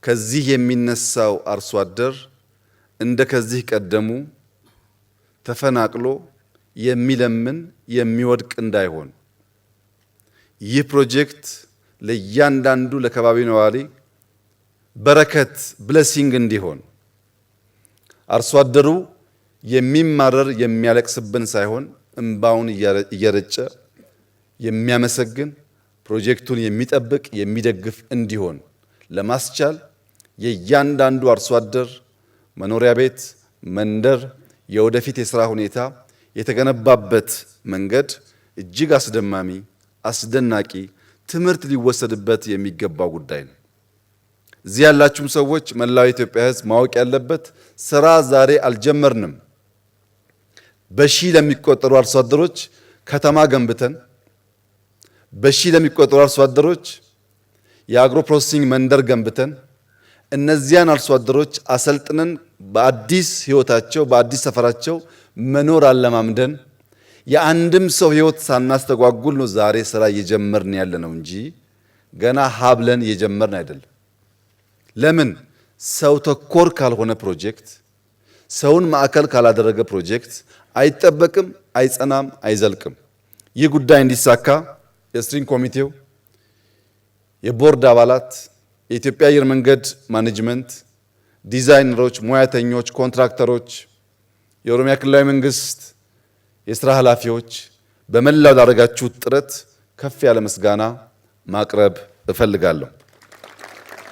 ከዚህ የሚነሳው አርሶ አደር እንደ ከዚህ ቀደሙ ተፈናቅሎ የሚለምን የሚወድቅ እንዳይሆን ይህ ፕሮጀክት ለእያንዳንዱ ለከባቢ ነዋሪ በረከት ብሌሲንግ እንዲሆን አርሶ አደሩ የሚማረር የሚያለቅስብን ሳይሆን እንባውን እየረጨ የሚያመሰግን ፕሮጀክቱን የሚጠብቅ የሚደግፍ እንዲሆን ለማስቻል የእያንዳንዱ አርሶ አደር መኖሪያ ቤት፣ መንደር፣ የወደፊት የሥራ ሁኔታ የተገነባበት መንገድ እጅግ አስደማሚ፣ አስደናቂ ትምህርት ሊወሰድበት የሚገባው ጉዳይ ነው። እዚህ ያላችሁም ሰዎች መላው የኢትዮጵያ ሕዝብ ማወቅ ያለበት ስራ ዛሬ አልጀመርንም። በሺህ ለሚቆጠሩ አርሶ አደሮች ከተማ ገንብተን በሺህ ለሚቆጠሩ አርሶ አደሮች የአግሮ ፕሮሰሲንግ መንደር ገንብተን እነዚያን አርሶ አደሮች አሰልጥነን በአዲስ ህይወታቸው በአዲስ ሰፈራቸው መኖር አለማምደን የአንድም ሰው ህይወት ሳናስተጓጉል ነው ዛሬ ስራ እየጀመርን ያለ ነው እንጂ ገና ሀብለን እየጀመርን አይደለም። ለምን? ሰው ተኮር ካልሆነ ፕሮጀክት፣ ሰውን ማዕከል ካላደረገ ፕሮጀክት አይጠበቅም፣ አይጸናም፣ አይዘልቅም። ይህ ጉዳይ እንዲሳካ የስትሪንግ ኮሚቴው፣ የቦርድ አባላት፣ የኢትዮጵያ አየር መንገድ ማኔጅመንት፣ ዲዛይነሮች፣ ሙያተኞች፣ ኮንትራክተሮች፣ የኦሮሚያ ክልላዊ መንግስት የሥራ ኃላፊዎች በመላው ላደረጋችሁት ጥረት ከፍ ያለ ምስጋና ማቅረብ እፈልጋለሁ።